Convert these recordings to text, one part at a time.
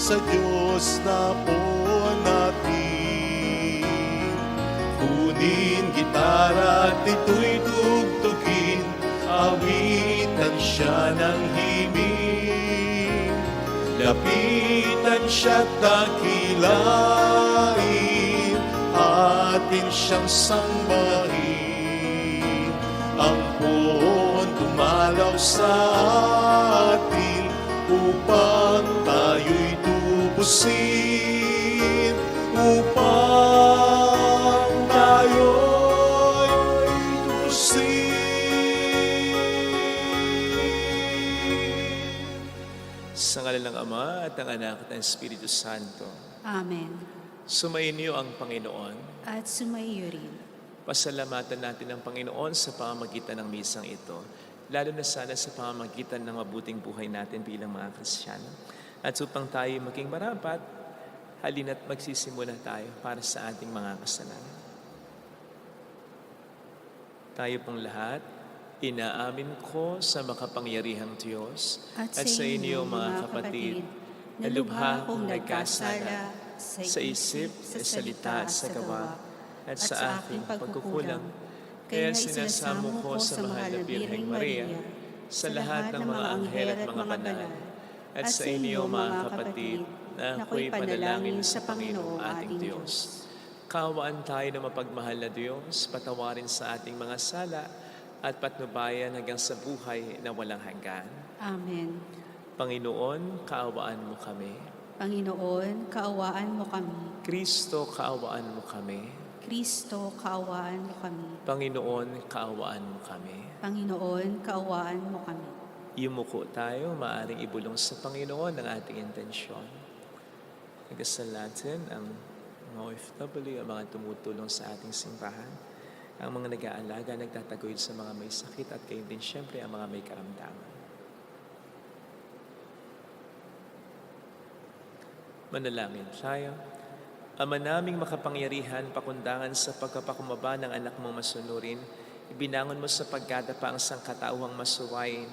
sa Diyos na po natin. Kunin gitara at ito'y tugtugin, awitan siya ng himig. Lapitan siya't dakilain, atin siyang sambahin. Ang puon dumalaw sa atin, upang tayo'y tubusin, upang tayo'y tubusin. Sa ngalan ng Ama at ng Anak at ng Espiritu Santo. Amen. Sumainyo ang Panginoon. At sumaiyo rin. Pasalamatan natin ang Panginoon sa pamamagitan ng misang ito, lalo na sana sa pamamagitan ng mabuting buhay natin bilang mga Kristiyano. At upang tayo maging marapat, halina't magsisimula tayo para sa ating mga kasalanan. Tayo pong lahat, inaamin ko sa makapangyarihang Diyos at sa inyo mga kapatid, na lubha akong nagkasala sa isip, sa salita, sa gawa, at sa aking pagkukulang. Kaya sinasamo ko sa mahal na Birheng Maria, sa lahat ng mga anghel at mga banal, at sa inyo mga kapatid, na ako'y panalangin sa Panginoong ating Diyos. Kaawaan tayo na mapagmahal na Diyos, patawarin sa ating mga sala, at patnubayan hanggang sa buhay na walang hanggan. Amen. Panginoon, kaawaan mo kami. Panginoon, kaawaan mo kami. Kristo, kaawaan mo kami. Kristo, kaawaan mo kami. Panginoon, kaawaan mo kami. Panginoon, kaawaan mo kami. Yumuko tayo, maaring ibulong sa Panginoon ang ating intensyon. Nagdasal natin ang mga OFW, ang mga tumutulong sa ating simbahan, ang mga nag-aalaga, nagtataguyod sa mga may sakit, at kayo din siyempre ang mga may karamdaman. Manalangin tayo. Ama naming makapangyarihan, pakundangan sa pagkapakumaba ng anak mong masunurin, ibinangon mo sa pagkadapa ang sangkatauhang masuwain.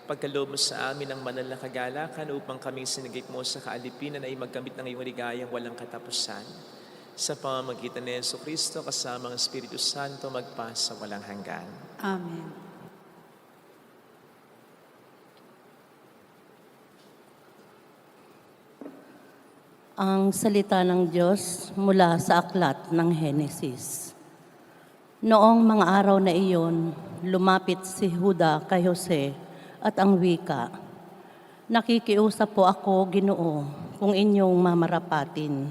Pagkaloob mo sa amin ang banal na kagalakan upang kaming sinigip mo sa kaalipinan ay magkamit ng iyong ligayang walang katapusan. Sa pamamagitan ni Jesucristo kasama ang Espiritu Santo magpa sa walang hanggan. Amen. Ang salita ng Diyos mula sa aklat ng Henesis. Noong mga araw na iyon, lumapit si Juda kay Jose at ang wika, "Nakikiusap po ako, Ginoo, kung inyong mamarapatin.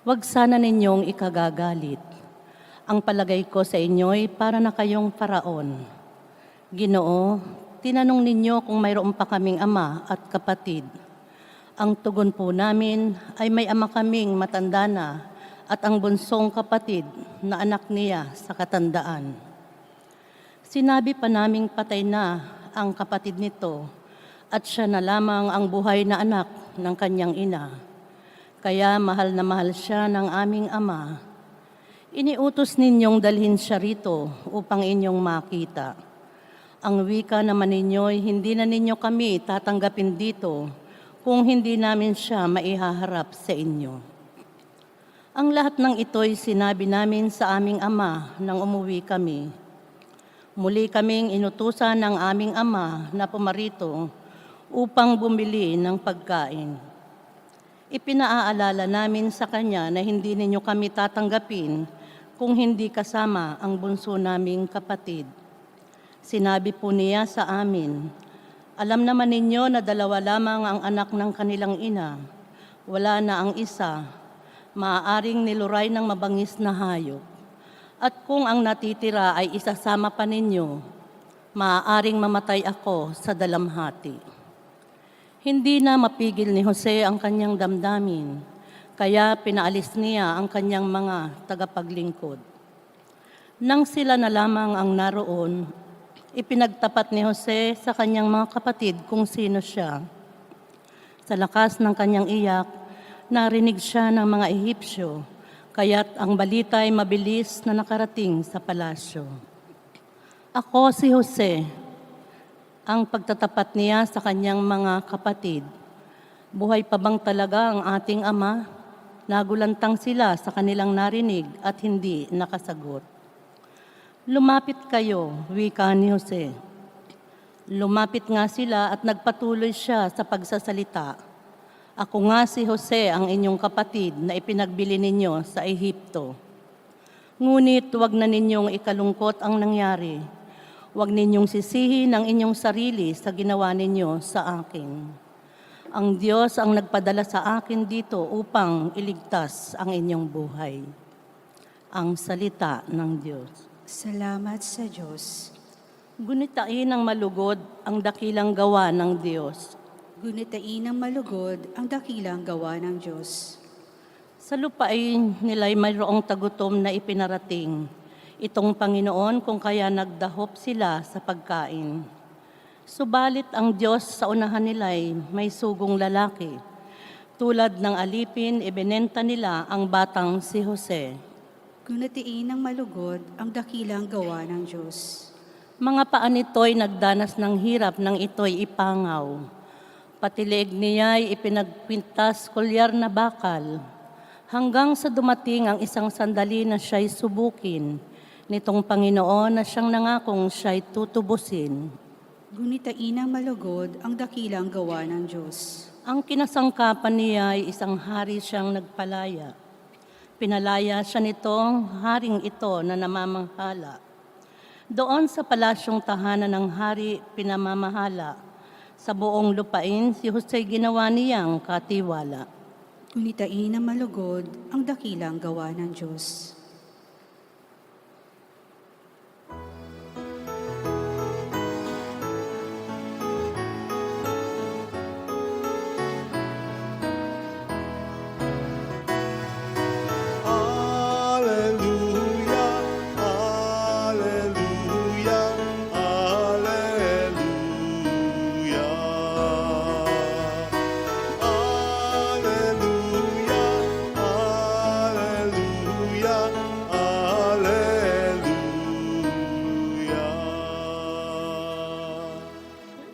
Huwag sana ninyong ikagagalit. Ang palagay ko sa inyo'y para na kayong Faraon. Ginoo, tinanong ninyo kung mayroon pa kaming ama at kapatid. Ang tugon po namin ay may ama kaming matanda na at ang bunsong kapatid na anak niya sa katandaan. Sinabi pa naming patay na ang kapatid nito at siya na lamang ang buhay na anak ng kanyang ina. Kaya mahal na mahal siya ng aming ama. Iniutos ninyong dalhin siya rito upang inyong makita. Ang wika naman ninyo'y hindi na ninyo kami tatanggapin dito kung hindi namin siya maihaharap sa inyo. Ang lahat ng ito'y sinabi namin sa aming ama nang umuwi kami. Muli kaming inutusan ng aming ama na pumarito upang bumili ng pagkain. Ipinaaalala namin sa kanya na hindi ninyo kami tatanggapin kung hindi kasama ang bunso naming kapatid. Sinabi po niya sa amin, alam naman ninyo na 2 lamang ang anak ng kanilang ina. Wala na ang isa. Maaaring niluray ng mabangis na hayop. At kung ang natitira ay isasama pa ninyo, maaaring mamatay ako sa dalamhati. Hindi na mapigil ni Jose ang kanyang damdamin, kaya pinaalis niya ang kanyang mga tagapaglingkod. Nang sila na lamang ang naroon, ipinagtapat ni Jose sa kanyang mga kapatid kung sino siya. Sa lakas ng kanyang iyak, narinig siya ng mga Ehipsyo, kaya't ang balita ay mabilis na nakarating sa palasyo. Ako si Jose, ang pagtatapat niya sa kanyang mga kapatid. Buhay pa bang talaga ang ating Ama? Nagulantang sila sa kanilang narinig at hindi nakasagot. Lumapit kayo, wika ni Jose. Lumapit nga sila at nagpatuloy siya sa pagsasalita. Ako nga si Jose, ang inyong kapatid na ipinagbili ninyo sa Ehipto. Ngunit huwag na ninyong ikalungkot ang nangyari. Huwag ninyong sisihin ang inyong sarili sa ginawa ninyo sa akin. Ang Diyos ang nagpadala sa akin dito upang iligtas ang inyong buhay. Ang salita ng Diyos. Salamat sa Diyos. Gunitain ng malugod ang dakilang gawa ng Diyos. Gunitain ng malugod ang dakilang gawa ng Diyos. Sa lupain nila'y mayroong tagutom na ipinarating. Itong Panginoon kung kaya nagdahop sila sa pagkain. Subalit ang Diyos sa unahan nila'y may sugong lalaki. Tulad ng alipin, ibinenta nila ang batang si Jose. Gunitain ng malugod ang dakilang gawa ng Diyos. Mga paa nito'y nagdanas ng hirap nang ito'y ipangaw. Pati leeg niya'y ipinagpintas kolyar na bakal. Hanggang sa dumating ang isang sandali na siya'y subukin nitong Panginoon na siyang nangakong siya'y tutubusin. Gunitain ng malugod ang dakilang gawa ng Diyos. Ang kinasangkapan niya ay isang hari siyang nagpalaya. Pinalaya siya nitong haring ito na namamahala. Doon sa palasyong tahanan ng hari, pinamamahala. Sa buong lupain, si Jose ginawa niyang katiwala. Gunitain ng malugod ang dakilang gawa ng Diyos.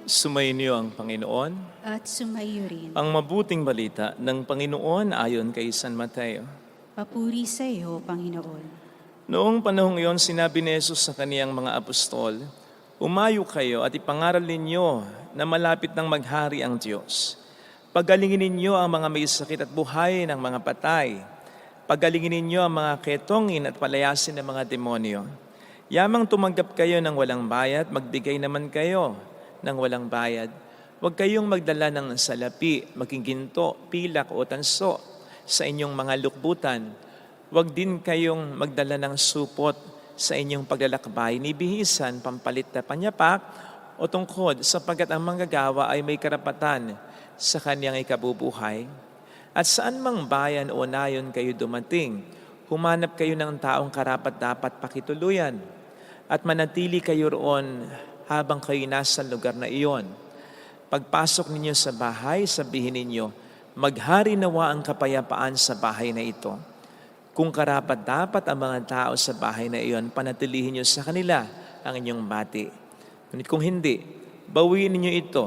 Sumainyo ang Panginoon. At sumayo rin. Ang mabuting balita ng Panginoon ayon kay San Mateo. Papuri sa iyo, Panginoon. Noong panahong iyon, sinabi ni Jesus sa kaniyang mga apostol, "Umayo kayo at ipangaral ninyo na malapit ng maghari ang Diyos. Pagalingin ninyo ang mga may sakit at buhay ng mga patay. Pagalingin ninyo ang mga ketongin at palayasin ng mga demonyo. Yamang tumanggap kayo ng walang bayad, magbigay naman kayo ng walang bayad. Huwag kayong magdala ng salapi, maging ginto, pilak o tanso sa inyong mga lukbutan. Huwag din kayong magdala ng supot sa inyong paglalakbay, ni bihisan, pampalit na panyapak o tungkod, sapagkat ang manggagawa ay may karapatan sa kanyang ikabubuhay. At saan mang bayan o nayon kayo dumating, humanap kayo ng taong karapat-dapat pakituluyan at manatili kayo roon habang kayo nasa lugar na iyon. Pagpasok ninyo sa bahay, sabihin ninyo, maghari nawa ang kapayapaan sa bahay na ito. Kung karapat-dapat ang mga tao sa bahay na iyon, panatilihin niyo sa kanila ang inyong bati. Ngunit kung hindi, bawiin ninyo ito.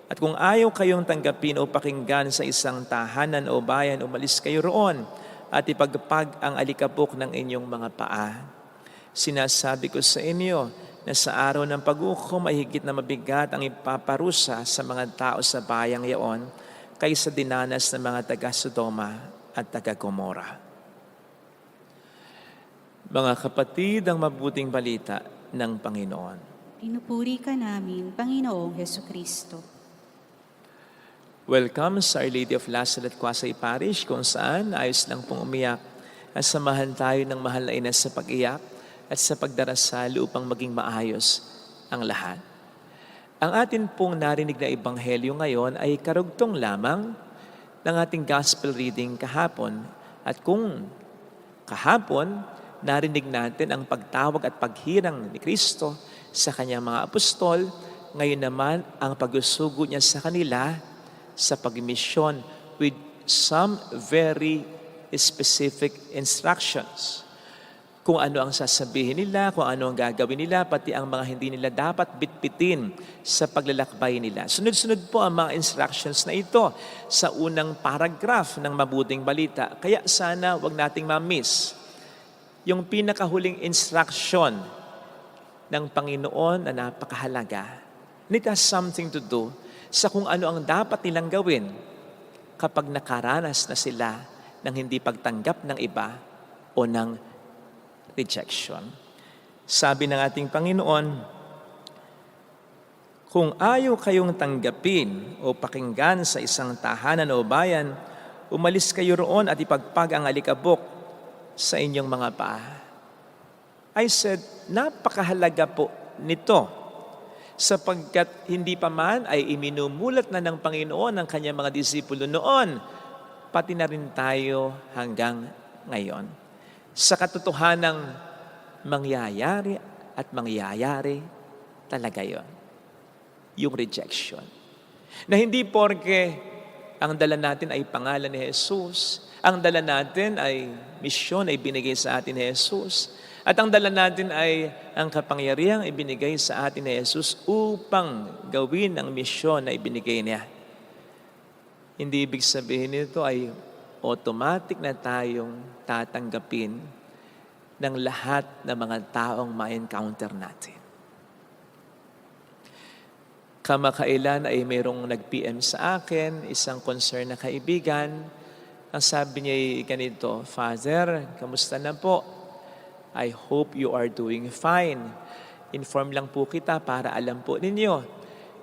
At kung ayaw kayong tanggapin o pakinggan sa isang tahanan o bayan, umalis kayo roon at ipagpag ang alikabok ng inyong mga paa. Sinasabi ko sa inyo, na sa araw ng pag-ukom ay higit na mabigat ang ipaparusa sa mga tao sa bayang yaon kaysa dinanas ng mga taga-Sodoma at taga-Gomora. Mga kapatid, ang mabuting balita ng Panginoon. Pinupuri ka namin, Panginoong Hesukristo. Welcome sa Our Lady of Lazaret Quasay Parish, kung saan ayos lang pong umiyak at samahan tayo ng mahal na ina sa pag-iyak at sa pagdarasal upang maging maayos ang lahat. Ang atin pong narinig na ebanghelyo ngayon ay karugtong lamang ng ating gospel reading kahapon. At kung kahapon, narinig natin ang pagtawag at paghirang ni Kristo sa kanyang mga apostol, ngayon naman ang pagsusugo niya sa kanila sa pagmisyon with some very specific instructions. kung ano ang sasabihin nila, kung ano ang gagawin nila, pati ang mga hindi nila dapat bitbitin sa paglalakbay nila. Sunod-sunod po ang mga instructions na ito sa unang paragraph ng mabuting balita. Kaya sana wag nating ma-miss yung pinakahuling instruction ng Panginoon na napakahalaga. And it has something to do sa kung ano ang dapat nilang gawin kapag nakaranas na sila ng hindi pagtanggap ng iba o ng rejection. Sabi ng ating Panginoon, kung ayaw kayong tanggapin o pakinggan sa isang tahanan o bayan, umalis kayo roon at ipagpag ang alikabok sa inyong mga paa. I said, napakahalaga po nito sapagkat hindi pa man ay iminumulat na ng Panginoon ang kanyang mga disipulo noon, pati na rin tayo hanggang ngayon. Sa katotohanang mangyayari at mangyayari talaga yon, yung rejection. Na hindi porke ang dala natin ay pangalan ni Jesus, ang dala natin ay misyon ay binigay sa atin ni Jesus, at ang dala natin ay ang kapangyarihang ibinigay sa atin ni Jesus upang gawin ang misyon na ibinigay niya. Hindi ibig sabihin nito ay automatic na tayong tatanggapin ng lahat ng mga taong ma-encounter natin. Kamakailan ay mayroong nag-PM sa akin, isang concerned na kaibigan. Ang sabi niya ay ganito, Father, kamusta na po? I hope you are doing fine. Inform lang po kita para alam po ninyo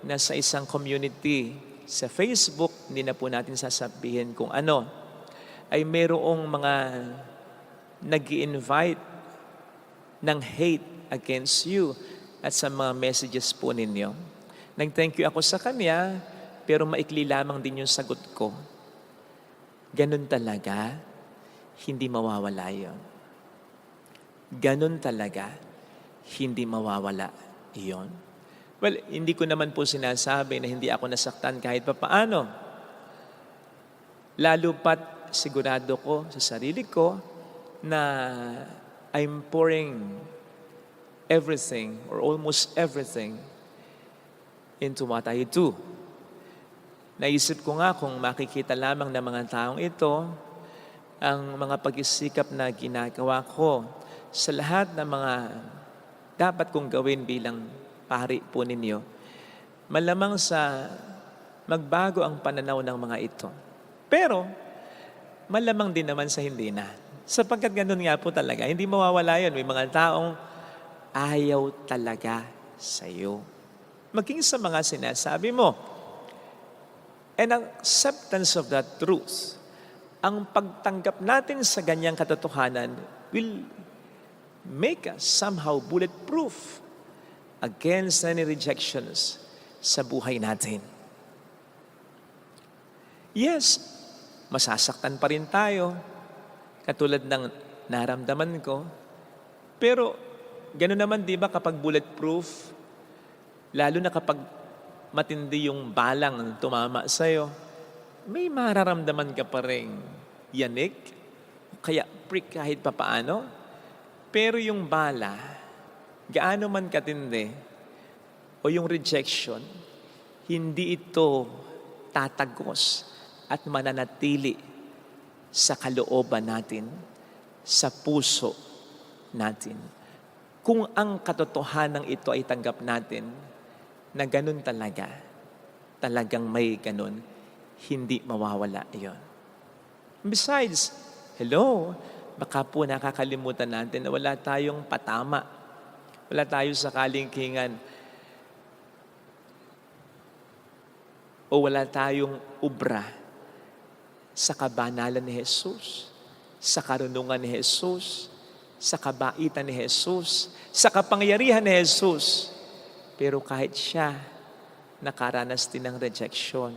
na sa isang community sa Facebook, hindi na po natin sasabihin kung ano, ay mayroong mga nag-i-invite ng hate against you at sa mga messages po ninyo. Nag-thank you ako sa kanya, pero maikli lamang din yung sagot ko. Ganun talaga, hindi mawawala yon. Ganun talaga, hindi mawawala yon. Well, hindi ko naman po sinasabi na hindi ako nasaktan kahit pa paano. Lalo pat sigurado ko sa sarili ko na I'm pouring everything or almost everything into what I do. Naisip ko nga kung makikita lamang ng mga taong ito ang mga pag-isikap na ginagawa ko sa lahat ng mga dapat kong gawin bilang pari po ninyo, malamang sa magbago ang pananaw ng mga ito. Pero, malamang din naman sa hindi na. Sapagkat ganun nga po talaga, hindi mawawala yun. May mga taong ayaw talaga sa iyo. Maging sa mga sinasabi mo. And ang acceptance of that truth, ang pagtanggap natin sa ganyang katotohanan will make us somehow bulletproof against any rejections sa buhay natin. Yes, masasaktan pa rin tayo, katulad ng naramdaman ko. Pero, gano'n naman, di ba, kapag bulletproof, lalo na kapag matindi yung balang tumama sa'yo, may mararamdaman ka pa rin yanik, kaya prick kahit papaano. Pero yung bala, gaano man katindi, o yung rejection, hindi ito tatagos at mananatili sa kalooban natin, sa puso natin. Kung ang katotohanan ito ay tanggap natin, na ganun talaga, talagang may ganun, hindi mawawala iyon. Besides, hello, baka po nakakalimutan natin na wala tayong patama, wala tayong sakaling kingan, o wala tayong ubra sa kabanalan ni Jesus, sa karunungan ni Jesus, sa kabaitan ni Jesus, sa kapangyarihan ni Jesus. Pero kahit siya, nakaranas din ng rejection.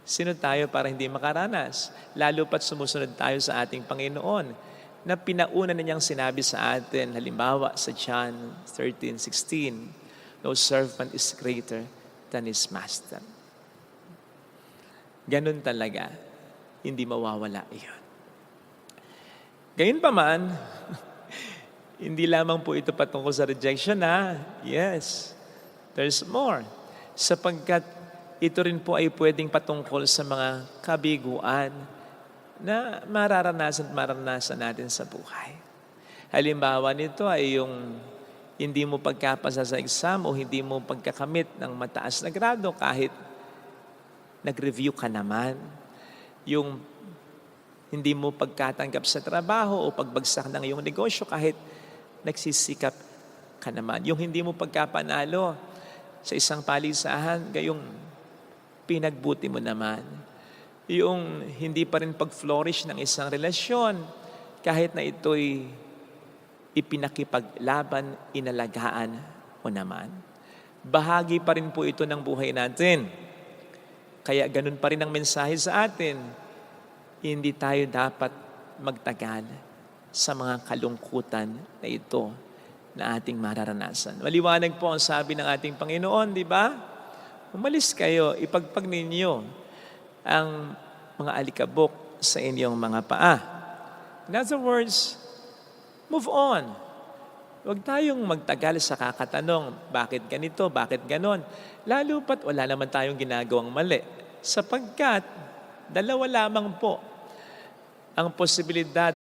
Sino tayo para hindi makaranas? Lalo pat sumusunod tayo sa ating Panginoon na pinauna na niyang sinabi sa atin, halimbawa sa John 13:16, no servant is greater than his master. Ganun talaga, hindi mawawala iyon. Gayunpaman, Hindi lamang po ito patungkol sa rejection, ha? Yes, there's more. Sapagkat ito rin po ay pwedeng patungkol sa mga kabiguan na mararanasan natin sa buhay. Halimbawa nito ay yung hindi mo pagkapasa sa exam o hindi mo pagkakamit ng mataas na grado kahit nag-review ka naman. Yung hindi mo pagkatanggap sa trabaho o pagbagsak ng iyong negosyo kahit nagsisikap ka naman. Yung hindi mo pagkapanalo sa isang palisahan, gayong pinagbuti mo naman. Yung hindi pa rin pag-flourish ng isang relasyon kahit na ito'y ipinakipaglaban, inalagaan mo naman. Bahagi pa rin po ito ng buhay natin. Kaya ganun pa rin ang mensahe sa atin. Hindi tayo dapat magtagal sa mga kalungkutan na ito na ating mararanasan. Maliwanag po ang sabi ng ating Panginoon, di ba? Umalis kayo, ipagpag ninyo ang mga alikabok sa inyong mga paa. In other words, move on. Huwag tayong magtagal sa kakatanong, bakit ganito, bakit ganon. Lalo pat wala naman tayong ginagawang mali. Sapagkat, dalawa lamang po ang posibilidad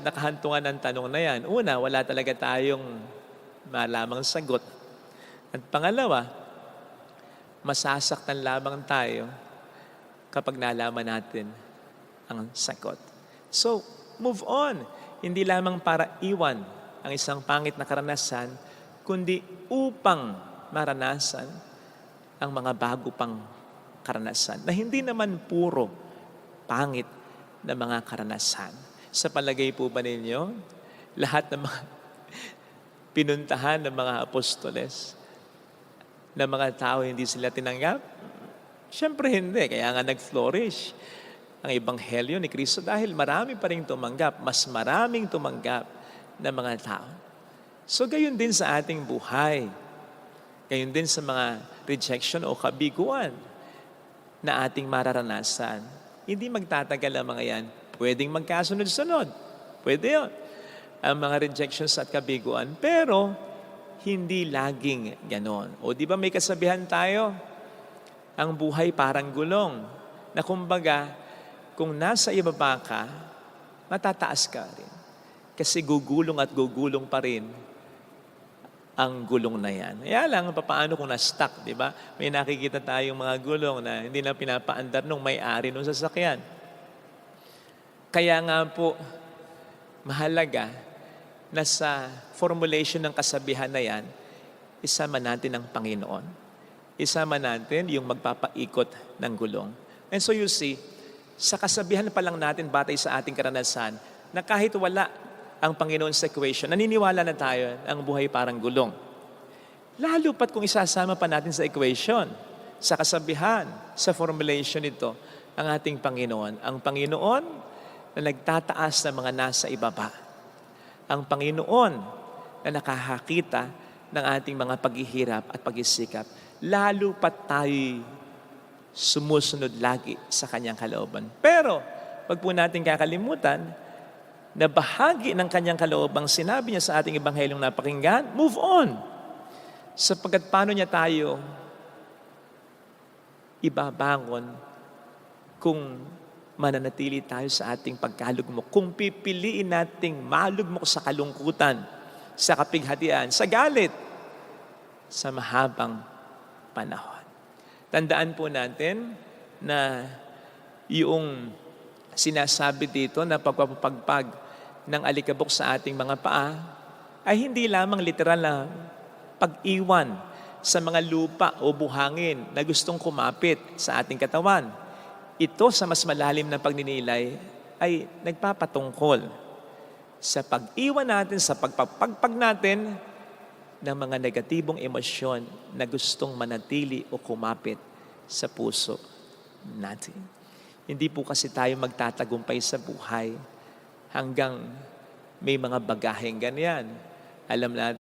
nakahantungan ng tanong na yan, una, wala talaga tayong malamang sagot. At pangalawa, masasaktan lamang tayo kapag nalaman natin ang sagot. So, move on. Hindi lamang para iwan ang isang pangit na karanasan, kundi upang maranasan ang mga bago pang karanasan na hindi naman puro pangit na mga karanasan. Sa palagay po ba ninyo, lahat ng mga pinuntahan ng mga apostoles, na mga tao hindi sila tinanggap? Siyempre hindi, kaya nga nag-flourish ang ebanghelyo ni Kristo dahil marami pa rin tumanggap, mas maraming tumanggap na mga tao. So gayon din sa ating buhay, gayon din sa mga rejection o kabiguan na ating mararanasan. Hindi magtatagal ang mga yan. Pwedeng magkasunod-sunod. Pwede yun. Ang mga rejections at kabiguan. Pero, hindi laging ganon. O di ba may kasabihan tayo? Ang buhay parang gulong. Na kumbaga, kung nasa ibaba ka, matataas ka rin. Kasi gugulong at gugulong pa rin ang gulong na yan. Kaya lang, paano kung na-stuck, di ba? May nakikita tayong mga gulong na hindi na pinapaandar nung may-ari nung sasakyan. Kaya nga po, mahalaga na sa formulation ng kasabihan na yan, isama natin ang Panginoon. Isama natin yung magpapaikot ng gulong. And so you see, sa kasabihan pa lang natin batay sa ating karanasan, na kahit wala ang Panginoon sa equation, naniniwala na tayo ang buhay parang gulong. Lalo pat kung isasama pa natin sa equation, sa kasabihan, sa formulation nito, ang ating Panginoon. Ang Panginoon na nagtataas ng mga nasa ibaba. Ang Panginoon na nakahakita ng ating mga paghihirap at pagsisikap. Lalo pat tayo sumusunod lagi sa kanyang kalooban. Pero, wag po natin kakalimutan na bahagi ng kanyang kaloobang sinabi niya sa ating ebanghelyong napakinggan, move on. Sapagkat paano niya tayo ibabangon kung mananatili tayo sa ating pagkalugmok, kung pipiliin nating malugmok sa kalungkutan, sa kapighatian, sa galit, sa mahabang panahon. Tandaan po natin na yung sinasabi dito na pagpapagpag ng alikabok sa ating mga paa ay hindi lamang literal na pag-iwan sa mga lupa o buhangin na gustong kumapit sa ating katawan. Ito sa mas malalim na pagninilay ay nagpapatungkol sa pag-iwan natin, sa pagpapagpag natin ng mga negatibong emosyon na gustong manatili o kumapit sa puso natin. Hindi po kasi tayo magtatagumpay sa buhay hanggang may mga bagaheng ganyan. Alam natin,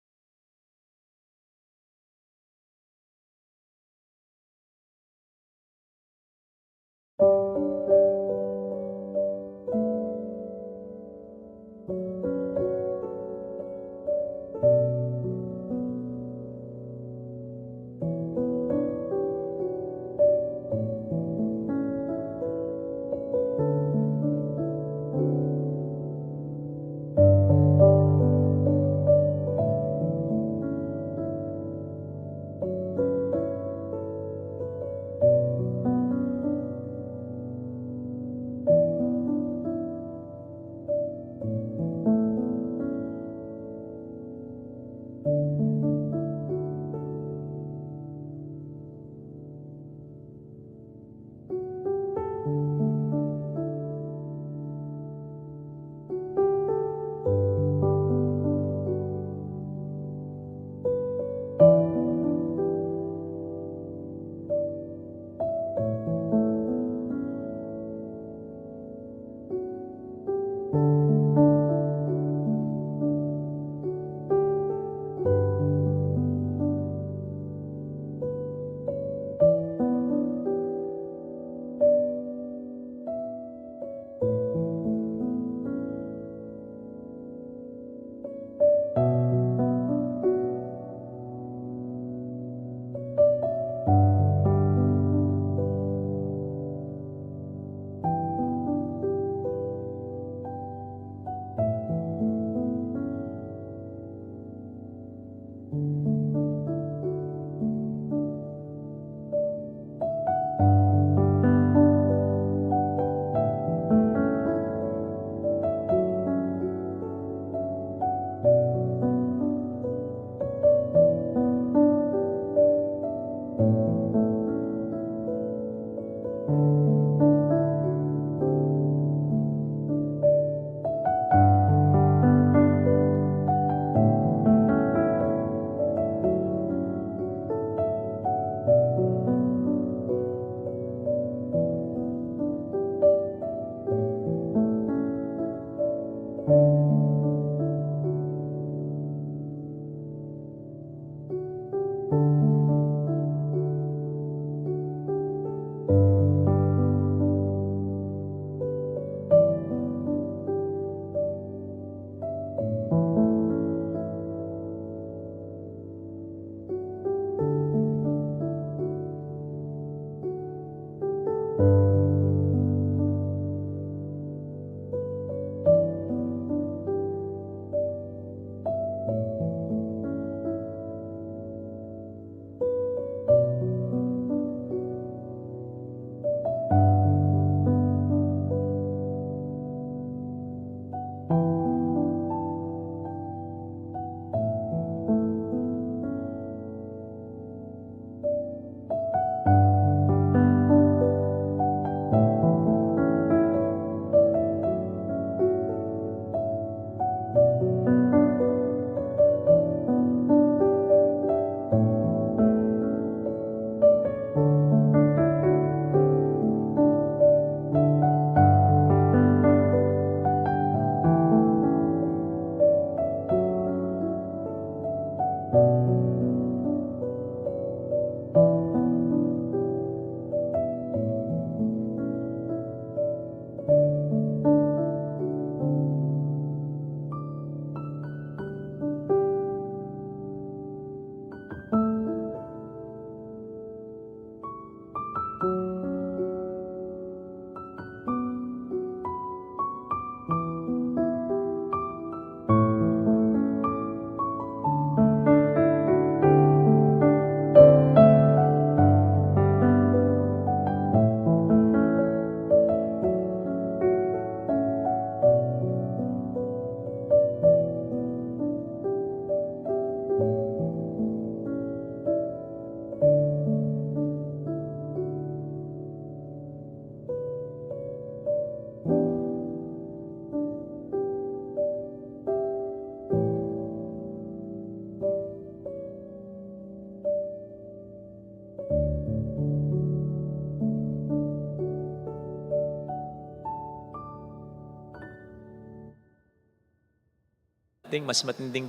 mas matinding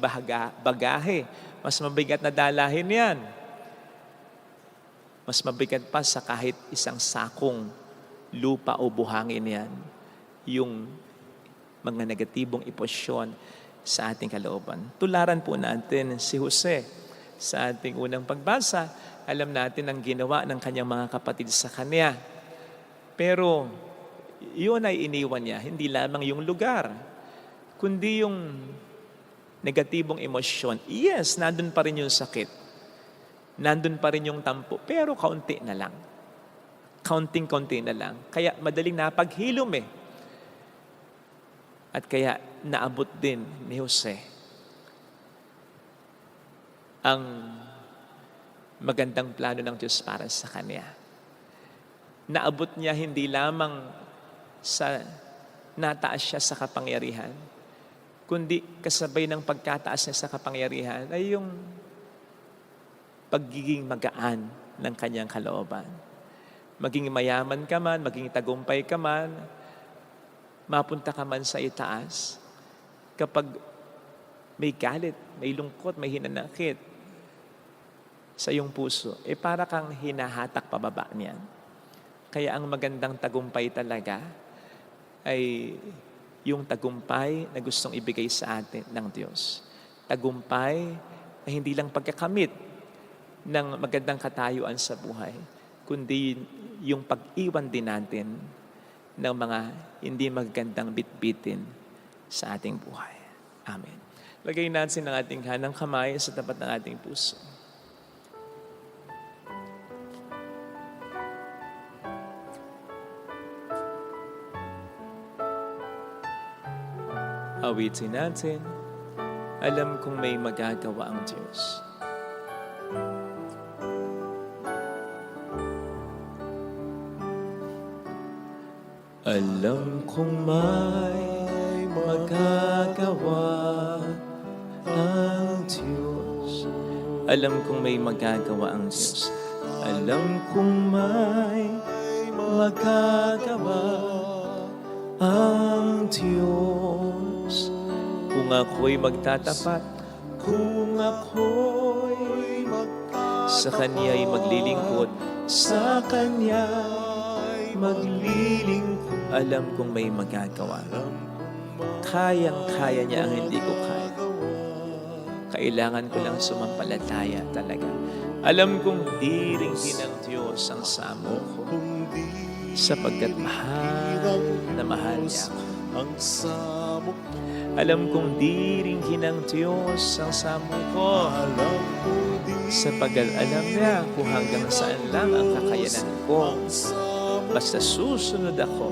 bagahe, mas mabigat na dalahin yan. Mas mabigat pa sa kahit isang sakong lupa o buhangin yan, yung mga negatibong emosyon sa ating kalooban. Tularan po natin si Jose sa ating unang pagbasa. Alam natin ang ginawa ng kanyang mga kapatid sa kanya. Pero yun ay iniwan niya, hindi lamang yung lugar, kundi yung negatibong emosyon. Yes, nandun pa rin yung sakit. Nandun pa rin yung tampo, pero kaunti na lang. Kaunting-kaunti na lang. Kaya madaling napaghilom eh. At kaya naabot din ni Jose ang magandang plano ng Diyos para sa kanya. Naabot niya hindi lamang sa nataas siya sa kapangyarihan, kundi kasabay ng pagkataas niya sa kapangyarihan ay yung pagiging magaan ng kanyang kalooban. Maging mayaman ka man, maging tagumpay ka man, mapunta ka man sa itaas, kapag may galit, may lungkot, may hinanakit sa iyong puso, para kang hinahatak pababa niyan. Kaya ang magandang tagumpay talaga ay yung tagumpay na gustong ibigay sa atin ng Diyos. Tagumpay na hindi lang pagkakamit ng magandang katayuan sa buhay, kundi yung pag-iwan din natin ng mga hindi magandang bitbitin sa ating buhay. Amen. Lagay natin ang ating kanang kamay sa tapat ng ating puso. Awitin natin, alam kong may magagawa ang Diyos. Alam kong may magagawa ang Diyos. Alam kong may magagawa ang Diyos. Alam kong may magagawa ang Diyos. Kung ako'y magtatapat, kung ako'y sa Kanya'y maglilingkod, sa Kanya'y maglilingkod, alam kong may magagawa. Kayang-kaya niya ang hindi ko kaya. Kailangan ko lang sumampalataya talaga. Alam kong diringgin ng Diyos ang samo ko, sapagkat mahal na mahal niya ako. Alam kong diringgin ng Diyos ang samo ko, sapagkat alam niya kung hanggang saan lang ang kakayanan ko. Basta susunod ako,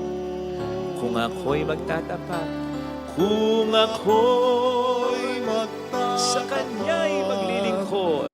kung ako'y magtatapat, kung ako'y sa Kanya'y maglilingkod.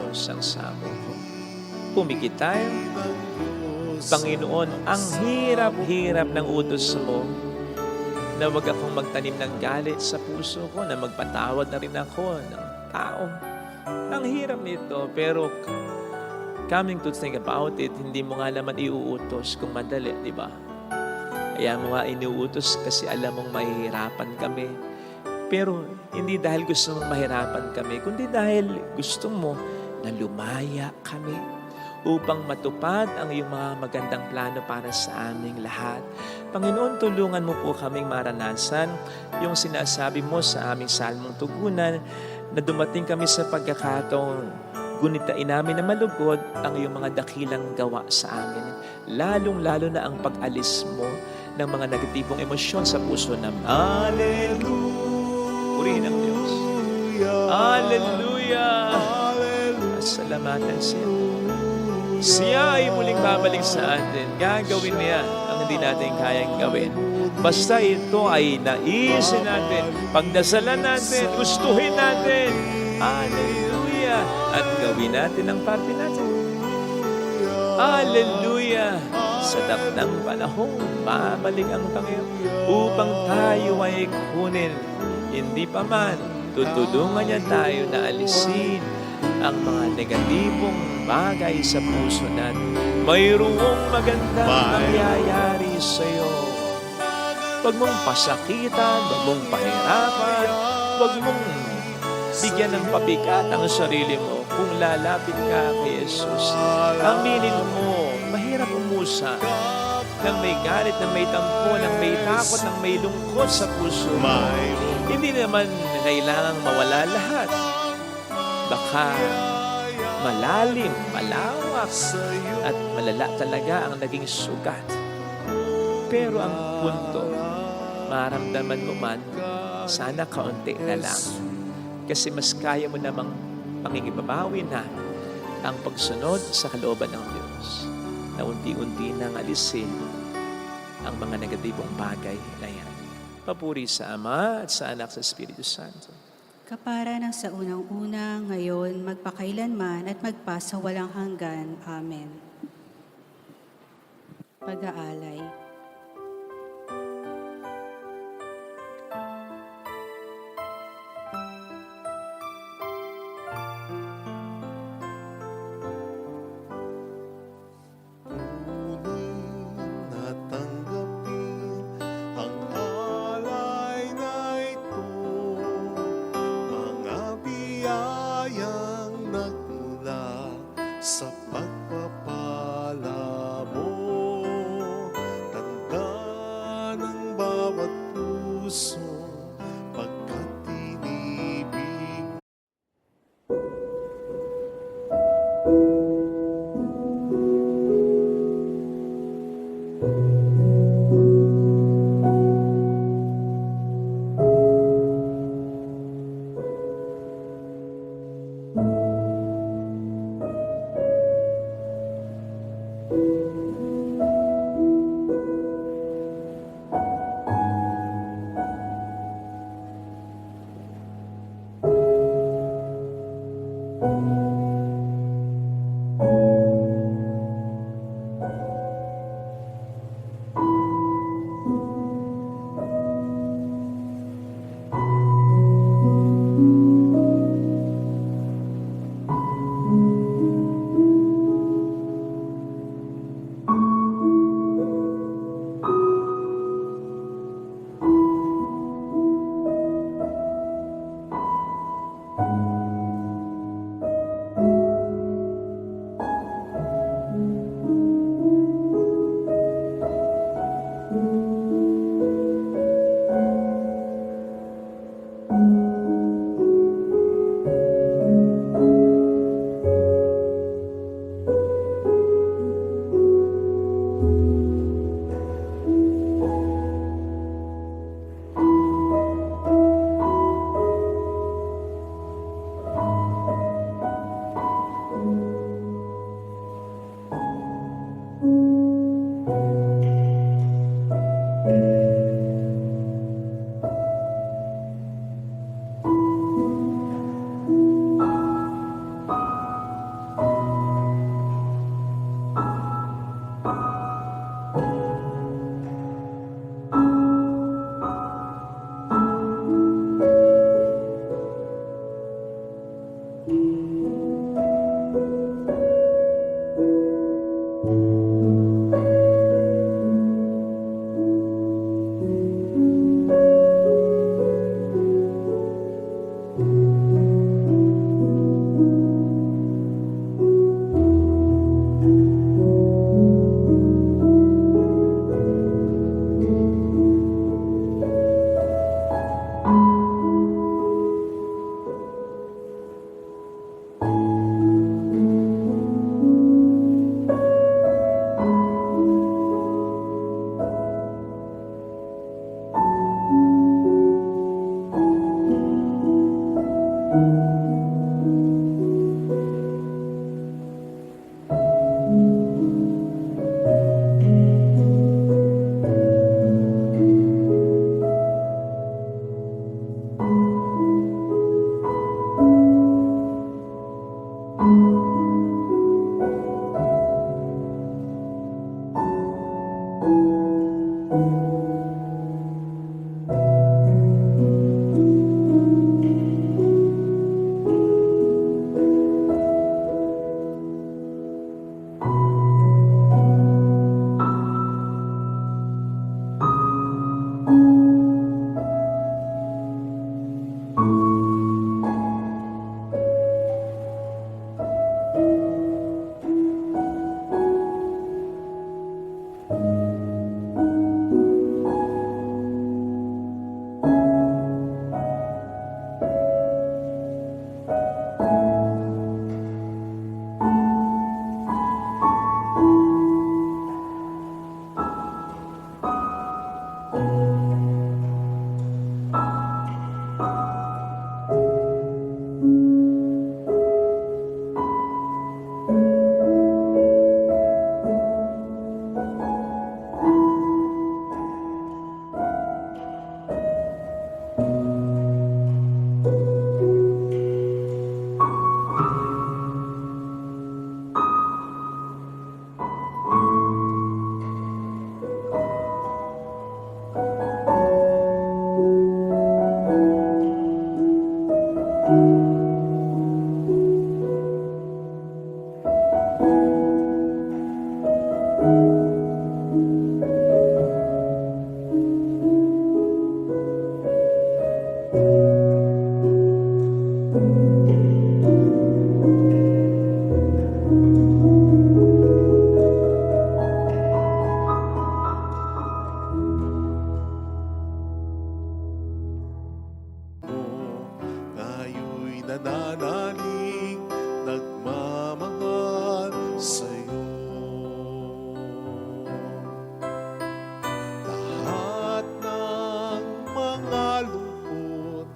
Diyos ang samo ko. Pumikit tayo. Panginoon, ang hirap-hirap ng utos mo na wag akong magtanim ng galit sa puso ko, na magpatawad na rin ako ng tao. Ang hirap nito, pero coming to think about it, hindi mo nga naman iuutos kung madali, di ba? Kaya mo nga inuutos kasi alam mong mahihirapan kami. Pero hindi dahil gusto mong mahirapan kami, kundi dahil gusto mo na lumaya kami upang matupad ang iyong mga magandang plano para sa aming lahat. Panginoon, tulungan mo po kaming maranasan yung sinasabi mo sa aming salmong tugunan na dumating kami sa pagkakataong gunitain namin na malugod ang iyong mga dakilang gawa sa amin. Lalong-lalo na ang pag-alis mo ng mga negatibong emosyon sa puso namin. Hallelujah! Purihin ang Diyos. Hallelujah! Salamatan siya. Siya ay muling babalik sa atin. Gagawin niya ang hindi natin kayang gawin. Basta ito ay naisin natin, pagdasalan natin, gustuhin natin. Hallelujah! At gawin natin ang parte natin. Hallelujah! Sa takdang panahon, babalik ang Panginoon upang tayo ay kunin. Hindi pa man, tutulungan niya tayo na alisin ang mga negatibong bagay sa puso natin. Mayroong magandang mangyayari sa iyo. Huwag mong pasakitan, huwag mong pahirapan, huwag mong bigyan ng pabigat ang sarili mo kung lalapit ka kay Jesus. Aminin mo, mahirap umusa nang may galit, nang may tampo, nang may takot, nang may lungkot sa puso mo. Hindi naman kailangang mawala lahat. Baka malalim, malawak, at malala talaga ang naging sugat. Pero ang punto, maramdaman mo man, sana kaunti na lang. Kasi mas kaya mo namang pangingibabawi na ang pagsunod sa kalooban ng Diyos na unti-unti nang alisin ang mga negatibong bagay na yan. Papuri sa Ama at sa Anak sa Espiritu Santo. Kapara ng sa unang-una, ngayon, magpakailanman at magpasawalang hanggan. Amen. Pag-aalay. Sa pagpapala mo, Ngayon'y nananalig, nagmamahal sa'yo. Lahat ng mga lungkot,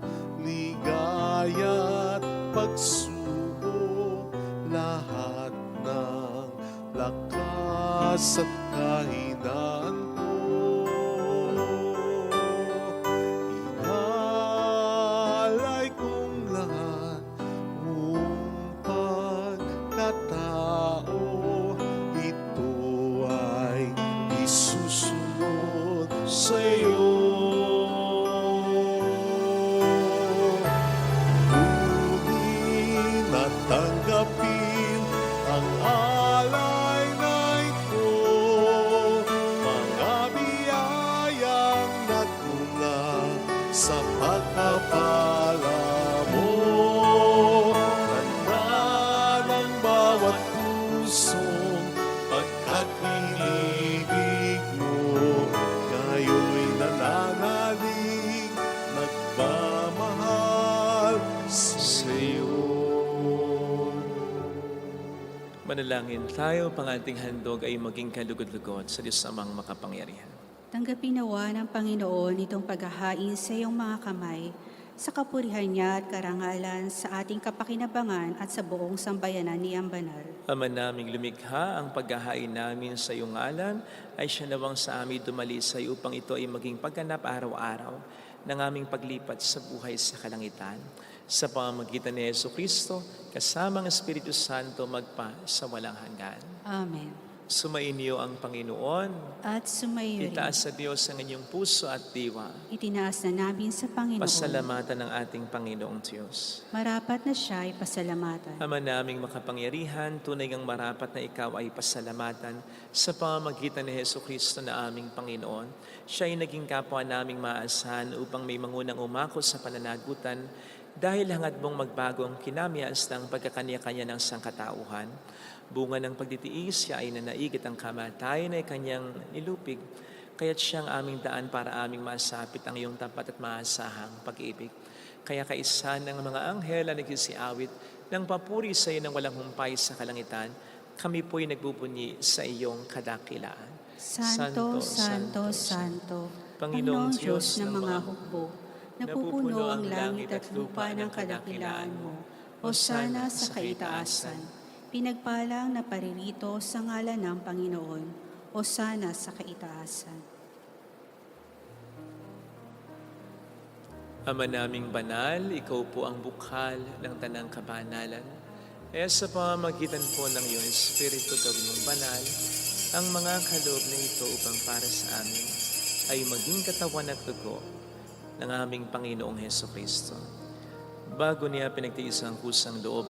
ligaya't pagsubok, lahat ng lakas at kahinaan ko, inalay kong lahat, buong pagkatao, ito ay isusunod sa'yo. Ngunit natanggapin ang alay na ito, mga biyayang nagmula sa pagpapala mo. Handa ng bawat pusong pagkat inibig mo, ngayon'y nananalig, nagmamahal sa'yo. Manalangin tayo, pang ating handog ay maging kalugod-lugod sa Diyos Amang makapangyarihan. Tanggapin nawa ng Panginoon itong paghahain sa iyong mga kamay, sa kapurihan niya at karangalan sa ating kapakinabangan at sa buong sambayanan ni Banal. Ama naming lumikha, ang paghahain namin sa iyong ngalan ay siya nawang sa amin dumalisay upang ito ay maging pagganap araw-araw ng aming paglipat sa buhay sa kalangitan. Sa pamamagitan ni Jesucristo, kasama ang Espiritu Santo magpa sa walang hanggan. Amen. Sumainyo ang Panginoon. At sumayo rin. Itaas sa Diyos ang inyong puso at diwa. Itinaas na namin sa Panginoon. Pasalamatan ng ating Panginoong Diyos. Marapat na siya ay pasalamatan. Ama naming makapangyarihan, tunay ngang marapat na ikaw ay pasalamatan sa pamamagitan ni Jesucristo na aming Panginoon. Siya ay naging kapwa naming maasahan upang may mangunang umako sa pananagutan dahil hangad mong magbago ang kinamias ng pagkakanya-kanya ng sangkatauhan. Bunga ng pagtitiis, siya ay nanaig at ang kamatayan ay kanyang nilupig. Kaya't siyang aming daan para aming masapit ang iyong tapat at maasahang pag-ibig. Kaya kaisa ng mga anghel na nagsisiawit ng papuri sa iyo ng walang humpay sa kalangitan, kami po'y nagbubunyi sa iyong kadakilaan. Santo, Santo, Santo, Panginoong Diyos ng mga hukbo, napupuno ang langit at lupa ng kadakilaan mo. Hosana sa kaitaasan. Pinagpalang na paririto sa ngalan ng Panginoon. Hosana sa kaitaasan. Ama naming banal, ikaw po ang bukal ng tanang kabanalan. Kaya sa pamamagitan po ng iyong Espiritu gawin mong banal, ang mga kaloob na ito upang para sa amin ay maging katawan at dugo ng aming Panginoong Jesucristo. Bago niya pinagtiis ang kusang loob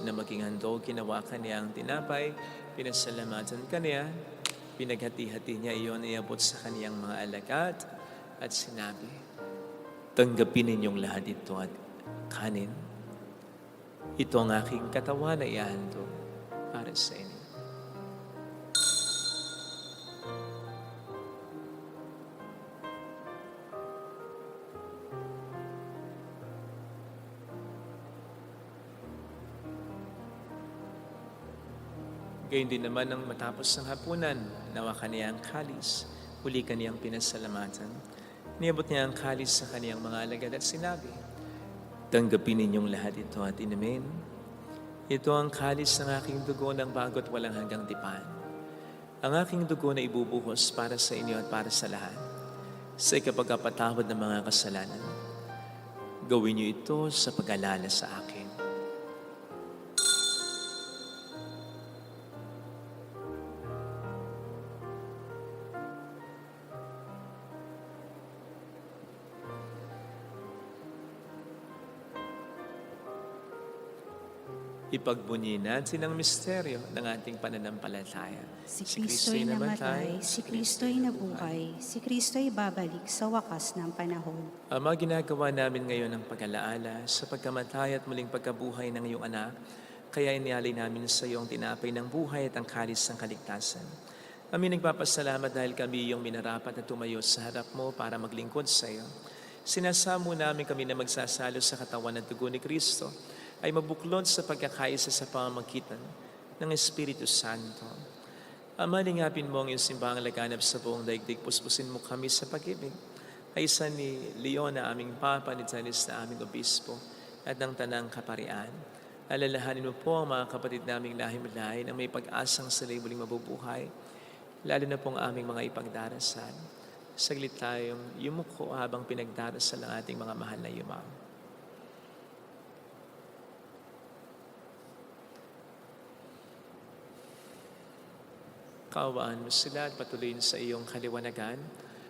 Na maging handog, ginawakan niya ang tinapay, pinasalamatan kaniya, pinaghati-hati niya iyon, iabot sa kaniyang mga alagad, at sinabi, tanggapin ninyong lahat ito at kanin. Ito ang aking katawan na ihahandog para sa inyo. Gayun din naman nang matapos ng hapunan, nawa kaniya ang kalis, uli kaniyang pinasalamatan. Niabot niya ang kalis sa kaniyang mga alagad at sinabi, tanggapin ninyong lahat ito at inumin. Ito ang kalis ng aking dugo ng bago't walang hanggang tipan. Ang aking dugo na ibubuhos para sa inyo at para sa lahat. Sa ikapagpatawad ng mga kasalanan, gawin niyo ito sa pag-alala sa akin. Ipagbunyi natin ang misteryo ng ating pananampalataya. Si Kristo'y namatay, si Kristo'y nabuhay, si Kristo'y babalik sa wakas ng panahon. Ama, ginagawa namin ngayon ang pag-alaala sa pagkamatay at muling pagkabuhay ng iyong anak, kaya inialay namin sa iyo ang tinapay ng buhay at ang kalis ng kaligtasan. Kami nagpapasalamat dahil kami iyong minarapat na tumayo sa harap mo para maglingkod sa iyo. Sinasamo namin kami na magsasalo sa katawan at dugo ni Kristo ay mabuklod sa pagkakaisa sa pamamagitan ng Espiritu Santo. Ama, lingapin mo ang iyong simbahang laganap sa buong daigdig. Puspusin mo kami sa pag-ibig. Kaisa ni Leon na aming Papa, ni Janis na aming Obispo, at ng Tanang Kaparian. Alalahanin mo po ang mga kapatid naming lahim-lahin na may pag-asang sila'y muling mabubuhay, lalo na po ang aming mga ipagdarasal. Saglit tayong yumuko habang pinagdarasal ang ating mga mahal na yumao. Kaawaan mo sila at patuloyin sa iyong kaliwanagan.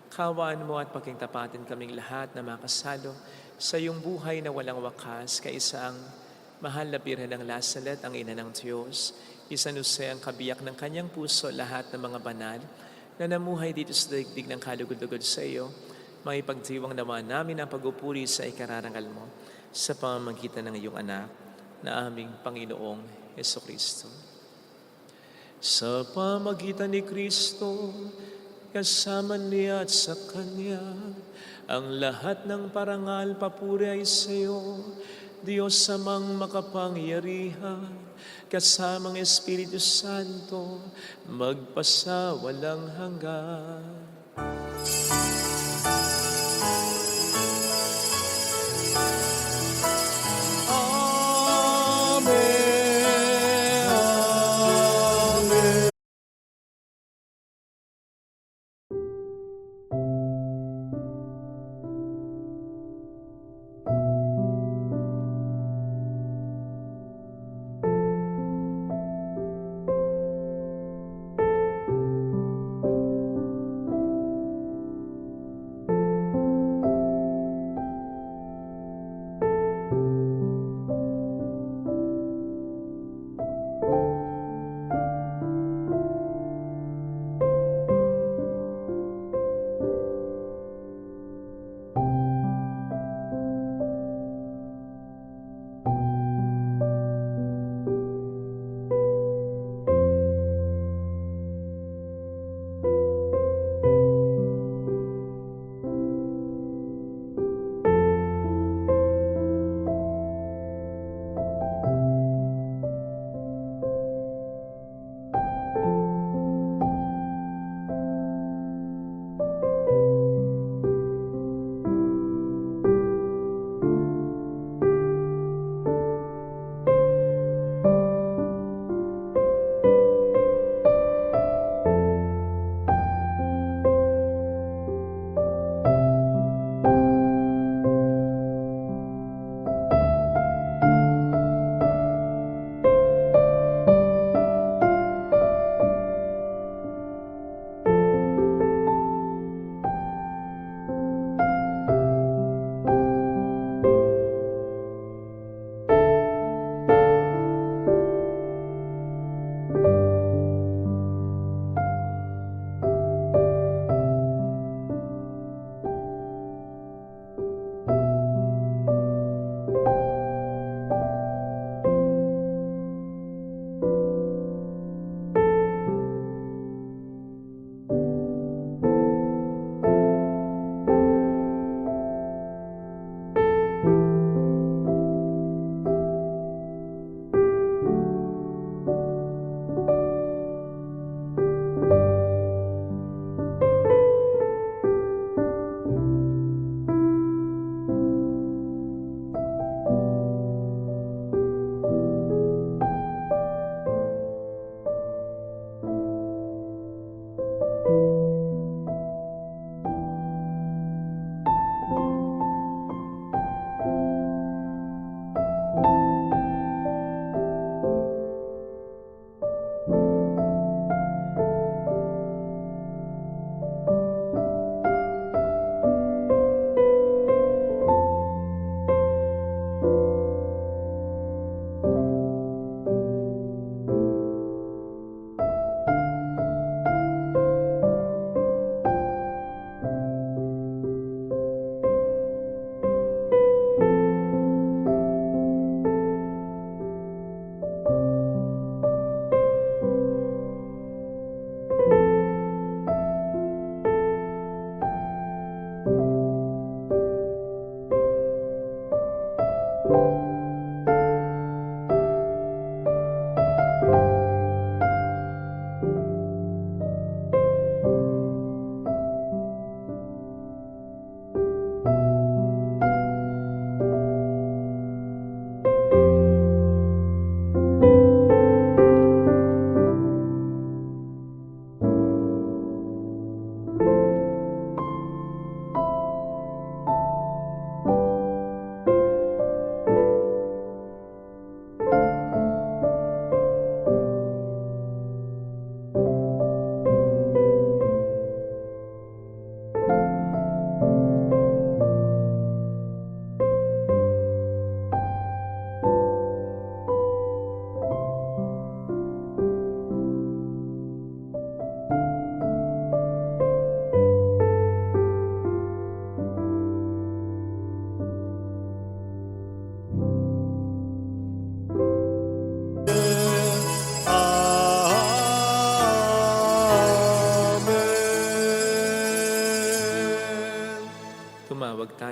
Kaawaan mo at pagkingtapatin kaming lahat na makasalo sa iyong buhay na walang wakas, kaisa ang mahal na Birhen ng Lasalet, ang ina ng Diyos, San Jose ang kabiyak ng kanyang puso, lahat ng mga banal na namuhay dito sa daigdig ng kalugod-lugod sa iyo, maipagdiwang naman namin ang pag-upuri sa ikararangal mo sa pamamagitan ng iyong anak na aming Panginoong Jesucristo. Sa pamagitan ni Kristo, kasama niya at sa Kanya, ang lahat ng parangal papuri ay sa iyo, Diyos amang makapangyarihan, kasamang Espiritu Santo, magpasa walang hanggan.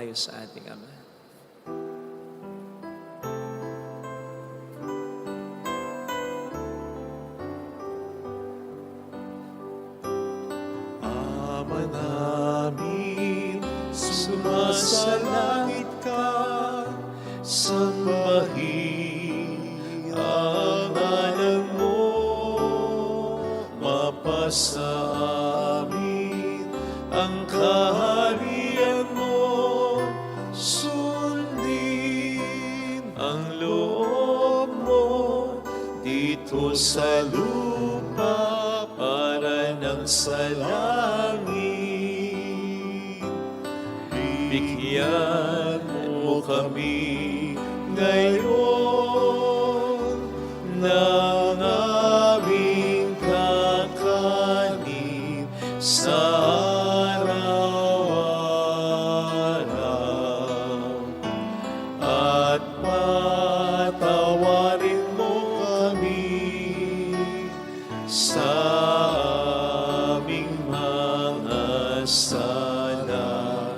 tayo sa ating Ama. Ama namin, sumasalangit ka, sambahin ang ngalan mo, mapasa amin ang kaharian mo, sundin ang loob mo dito sa lupa para ng sa langit. Bigyan mo kami ngayon ng aming kakanin sa araw-araw. At patawarin mo kami sa aming mga sala,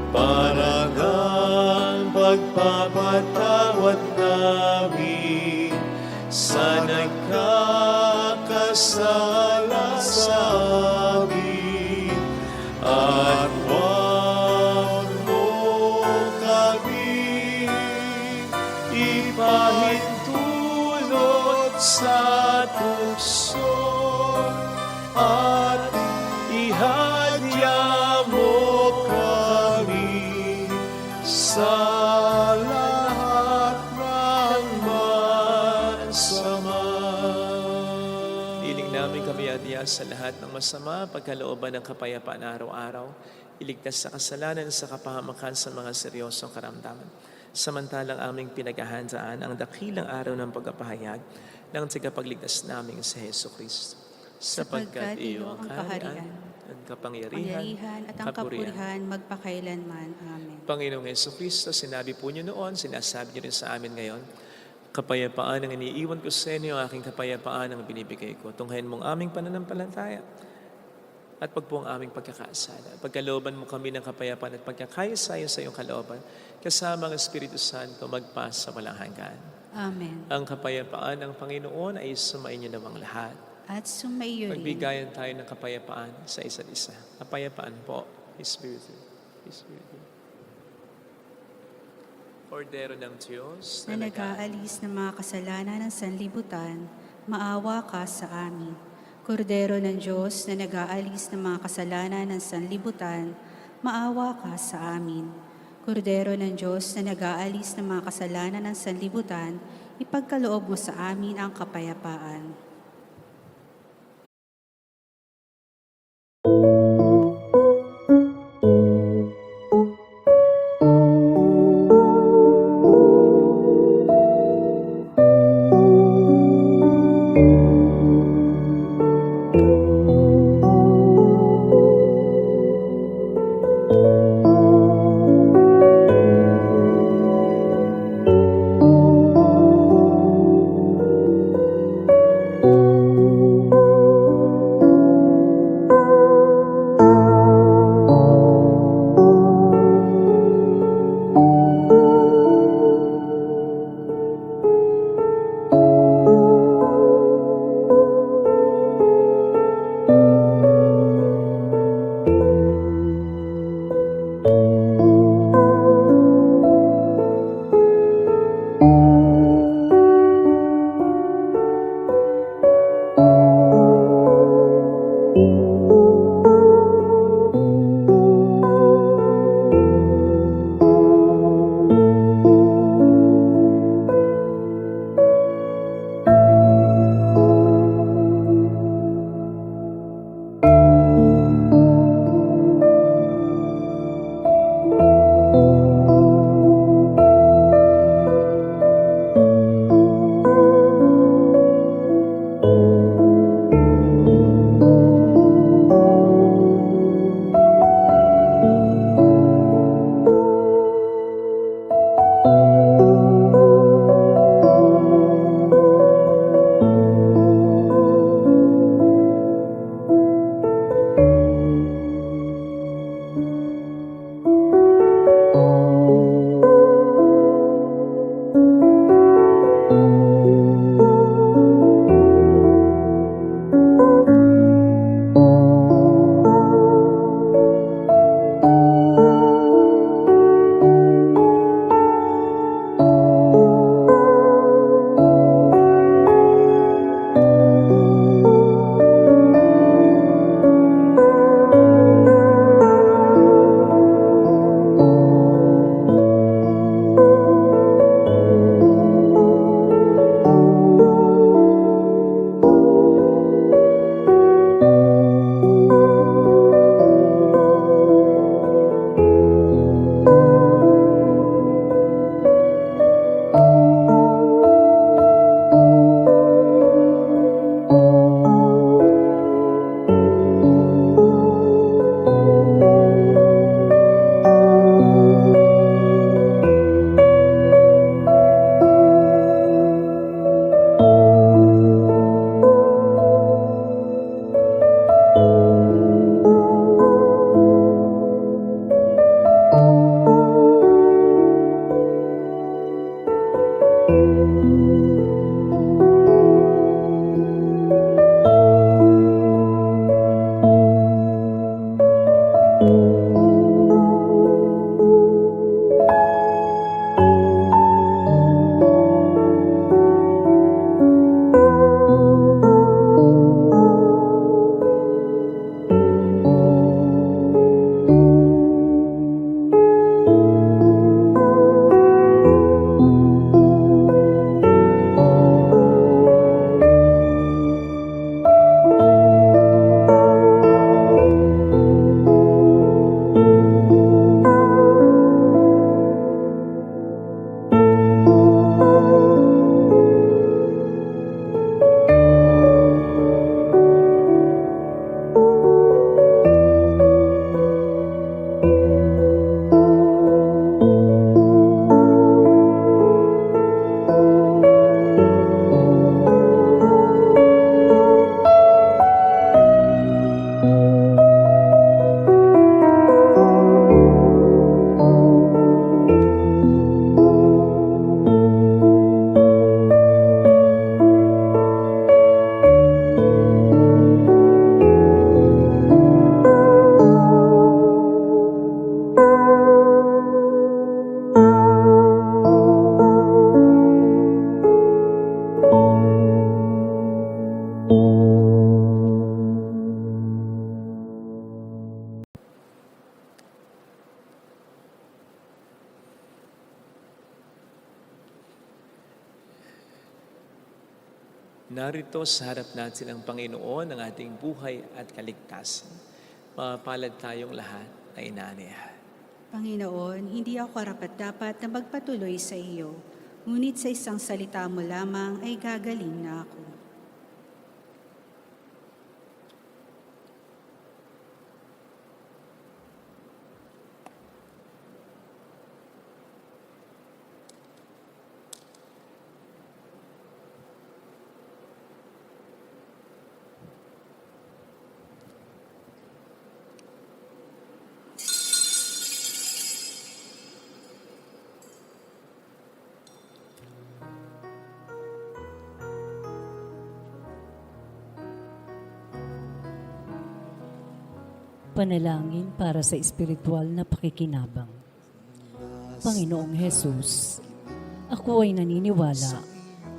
para ng pagpapatawad namin sa nagkakasala sa amin. At huwag mo kami ipahintulot sa tukso, at ihadya mo kami sa lahat ng masama. Iling namin kami adya sa lahat ng masama, pagkalooban ng kapayapaan araw-araw, iligtas sa kasalanan sa kapahamakan sa mga seryosong karamdaman. Samantalang aming pinaghahandaan ang dakilang araw ng pagpapahayag ng tagapagligtas naming sa Heso Kristo. Sapagkat iyo ang kaharian, ang kapangyarihan, at ang kapurihan magpakailanman. Amen. Panginoong Heso Kristo, sinabi po niyo noon, sinasabi niyo rin sa amin ngayon, kapayapaan ang iniiwan ko sa inyo, aking kapayapaan ang binibigay ko. Tunghayin mong aming pananampalataya at pag po ang aming pagkakasala. Pagkalooban mo kami ng kapayapaan at pagkakaisa-iyo sa iyong kalooban, kasama ang Espiritu Santo magpasa walang hanggan. Amen. Ang kapayapaan ng Panginoon ay sumainyo namang lahat. At sumaiyo rin. Magbigayan tayo ng kapayapaan sa isa't isa. Kapayapaan po, His Spirit. His Spirit. Kordero ng Diyos Na nag-aalis ng mga kasalanan ng sanlibutan, maawa ka sa amin. Kordero ng Diyos na nag-aalis ng mga kasalanan ng sanlibutan, maawa ka sa amin. Kordero ng Diyos na nag-aalis ng mga kasalanan ng sanlibutan, ipagkaloob mo sa amin ang kapayapaan. Narito sa harap natin ang Panginoon ng ating buhay at kaligtasan. Mapalad tayong lahat na inaanihan. Panginoon, hindi ako karapat-dapat na magpatuloy sa iyo, ngunit sa isang salita mo lamang ay gagaling na ako. Panalangin para sa espiritual na pakikinabang. Panginoong Hesus, ako ay naniniwala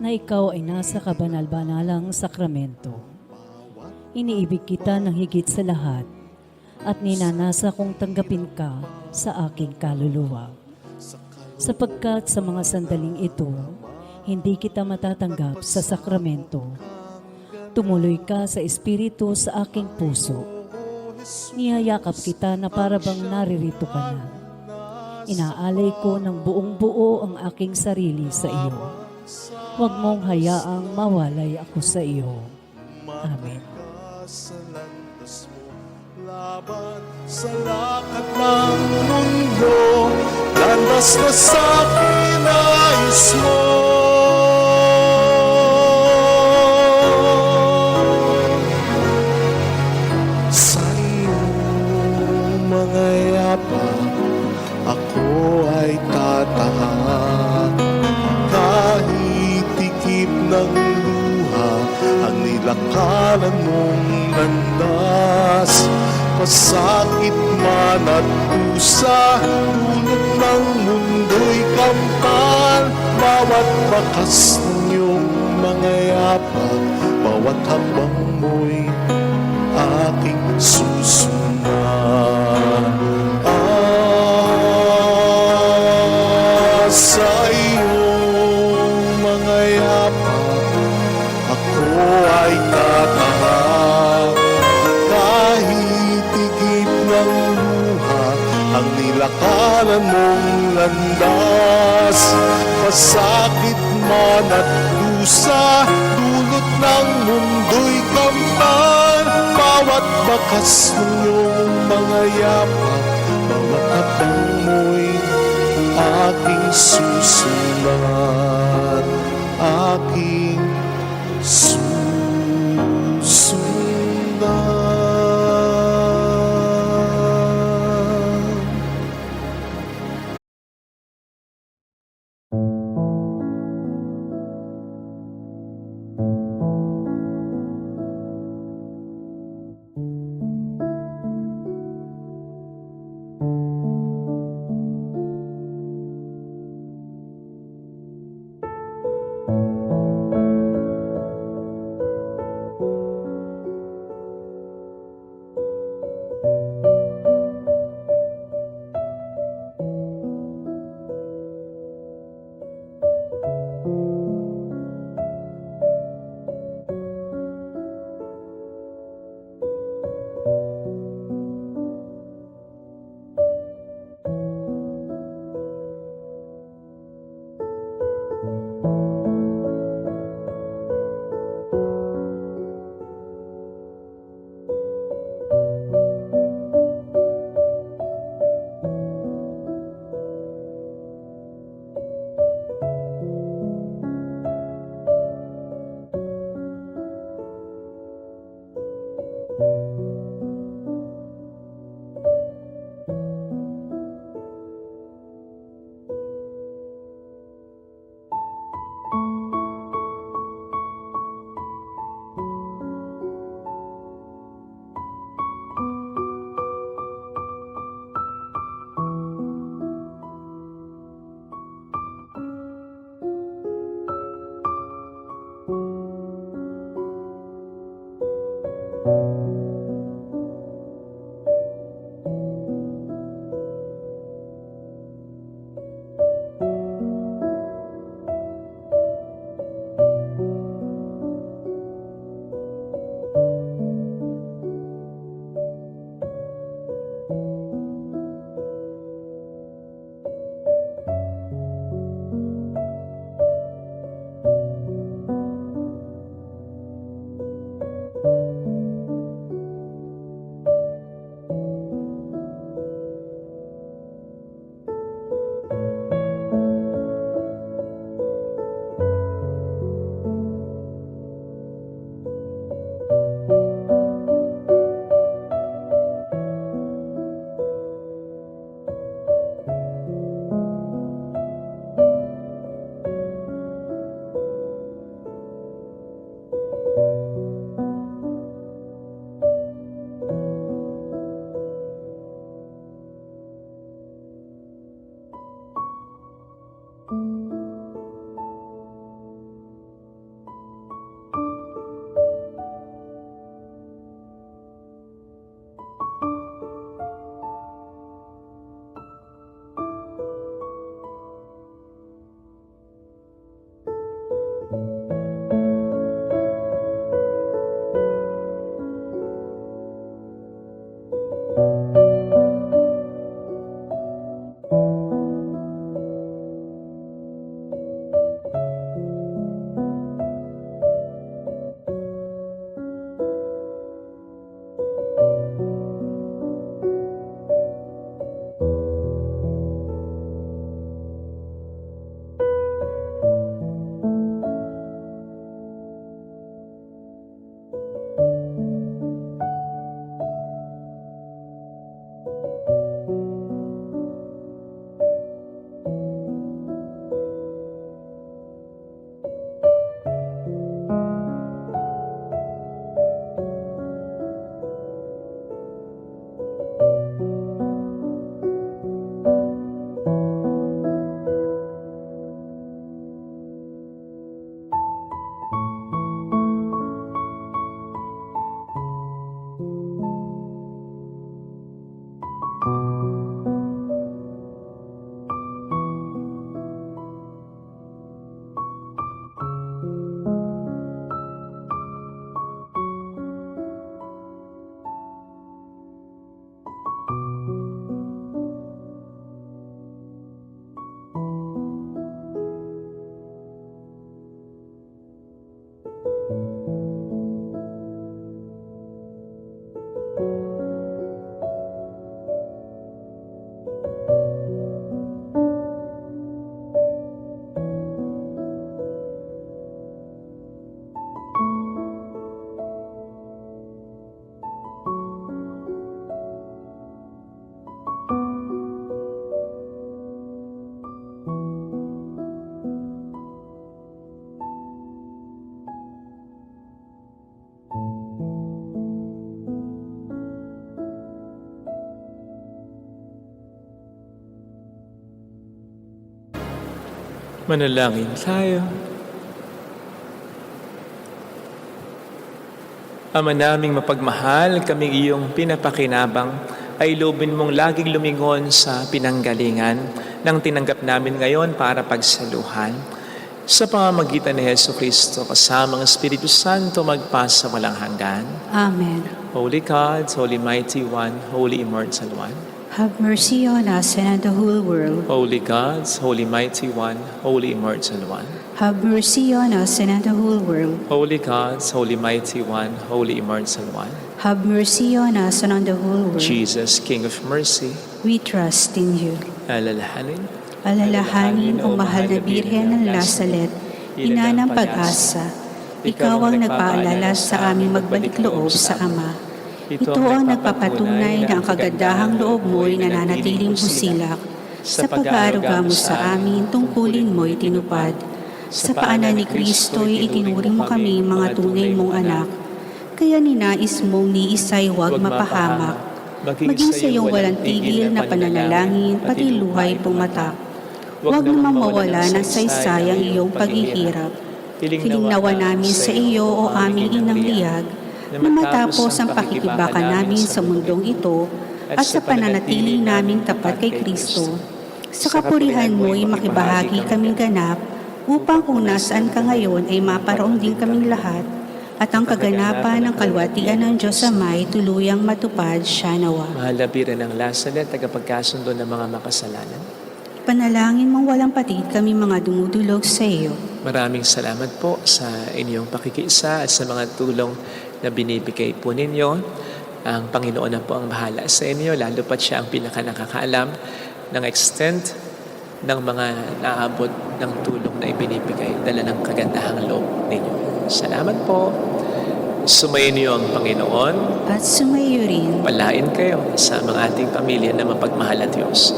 na ikaw ay nasa kabanal-banalang sakramento. Iniibig kita ng higit sa lahat at ninanasa kong tanggapin ka sa aking kaluluwa. Sapagkat sa mga sandaling ito, hindi kita matatanggap sa sakramento. Tumuloy ka sa espiritu sa aking puso. Niyayakap kita na para bang naririto ka na. Inaalay ko ng buong buo ang aking sarili sa iyo. Huwag mong hayaang mawalay ako sa iyo. Amen. Sa landas mo, laban sa lakad ng mundo, landas na sa kinais mo. Sa iyong mga yapak, ako ay tatahak. Kahit tikip ng luha ang nilakaran mong landas, pasakit man at pusa, dulot ng mundo'y kampan. Bawat bakas ng iyong mga yapak, bawat habang mo'y aking susundan. Sa iyong mga yapak, ako ay tatahak. Kahit higit ng luha ang nilakaran mong landas, pasakit man at dusa, dulot ng mundo'y kampan. Bawat bakas ng iyong mga yapak, bawat habang mo'y aking susundan, aking susundan. Manalangin tayo. Ama naming mapagmahal, kaming iyong pinapakinabang, ay loobin mong laging lumingon sa pinanggalingan ng tinanggap namin ngayon para pagsaluhan. Sa pamamagitan ni Hesu Kristo, kasama ng Espiritu Santo, magpasa walang hanggan. Amen. Holy God, Holy Mighty One, Holy Immortal One. Have mercy on us and on the whole world. Holy God, Holy Mighty One, Holy Immortal One. Have mercy on us and on the whole world. Holy God, Holy Mighty One, Holy Immortal One. Have mercy on us and on the whole world. Jesus, King of Mercy, We trust in you. alalahanin, Alalahanin o mahal na Birhen ng Nazaret, ina ng pag-asa. Ikaw ang nagpaalala sa aming magbalik loob sa Ama. Ito ang nagpapatunay na ang kagandahang loob mo'y nananatiling busilak. Sa pag-aaruga mo sa amin, tungkulin mo'y tinupad. Sa paanan ni Kristo'y itinuring mo kami mga tunay mong anak. Kaya ninais mong ni Isay huwag mapahamak. Maging sa iyong walang tigil na pananalangin, pati luhay pumatak. Huwag namang mawala ng saysayang iyong paghihirap. Hilingnawa namin sa iyo o aming inang liyag, na matapos ang pakikibaka namin sa mundong ito at sa pananatili naming tapat kay Kristo. Sa kapurihan mo'y makibahagi kaming ganap, upang kung nasaan ka ngayon ay maparoon din kaming lahat, at ang kaganapan ng kalwatian ng Diyos Amay tuluyang matupad siya nawa. mahal na Birhen ng Nazaret, tagapagkasundo ng mga makasalanan. Panalangin mong walang patid kami mga dumudulog sa iyo. Maraming salamat po sa inyong pakikiisa at sa mga tulong na binibigay po ninyo. Ang Panginoon na po ang bahala sa inyo, lalo pat siya ang pinakanakakaalam ng extent ng mga naabot ng tulong na ibinibigay, dala ng kagandahang loob ninyo. Salamat po. Sumayin niyo ang Panginoon. At sumayo rin. Palain kayo sa mga ating pamilya na mapagmahal at Diyos,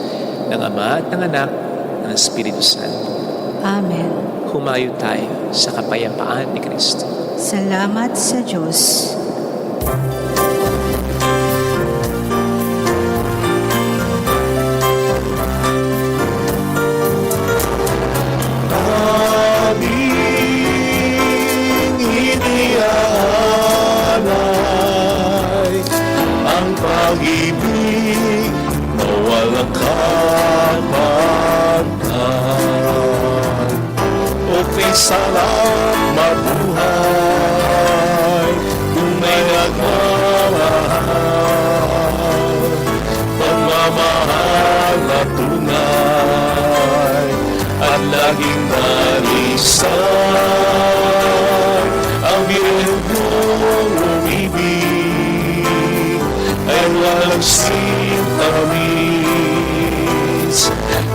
ng Ama at ng Anak, ng Espiritu Santo. Amen. Humayo tayo sa kapayapaan ni Kristo. Salamat sa Diyos. aming iniaalay ang pag-ibig na walang kapantay. O kay sarap mabuhay kung may nagmamahal, pagmamahal na tunay at laging narisan. Ang biyayang umibig ay walang sintamis,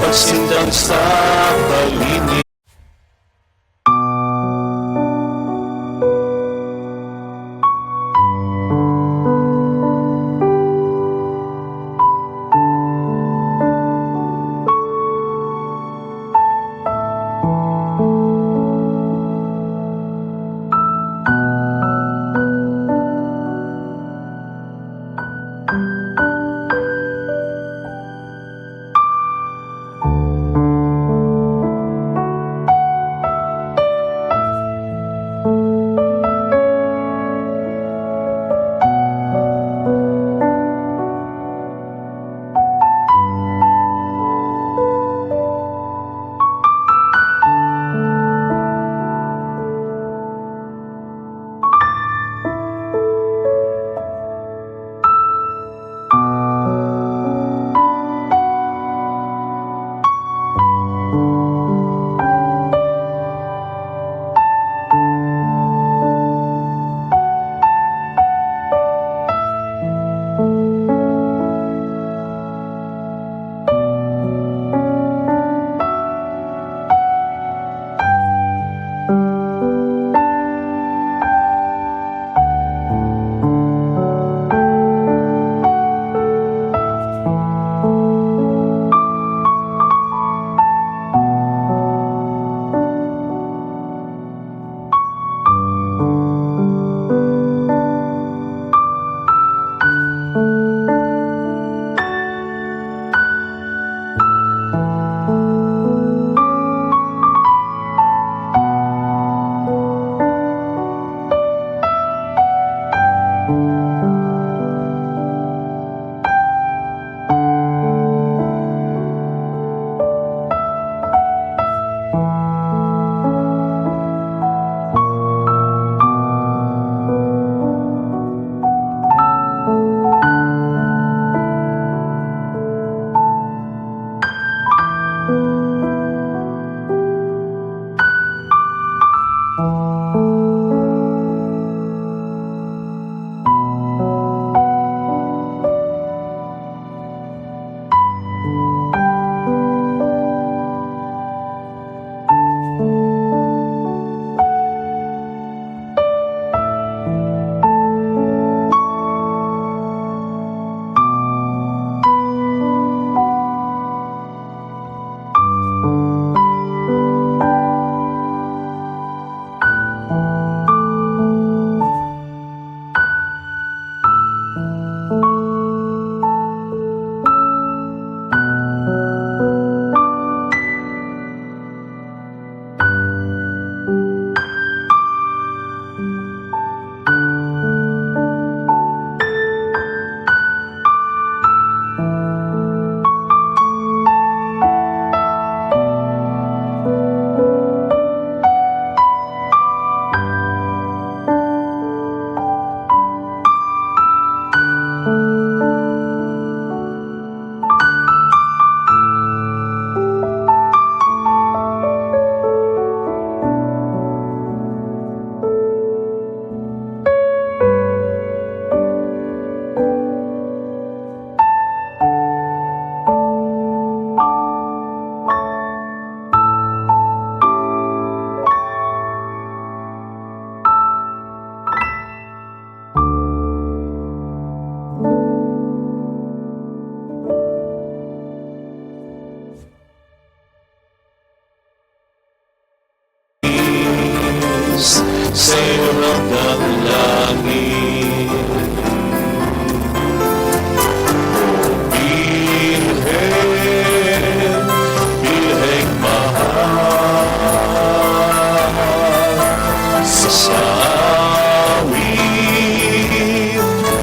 pagsindang sa palinis. sa iyong hanggang langit. Birhen, Birheng mahal, sa awit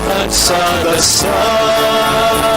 at sa dasal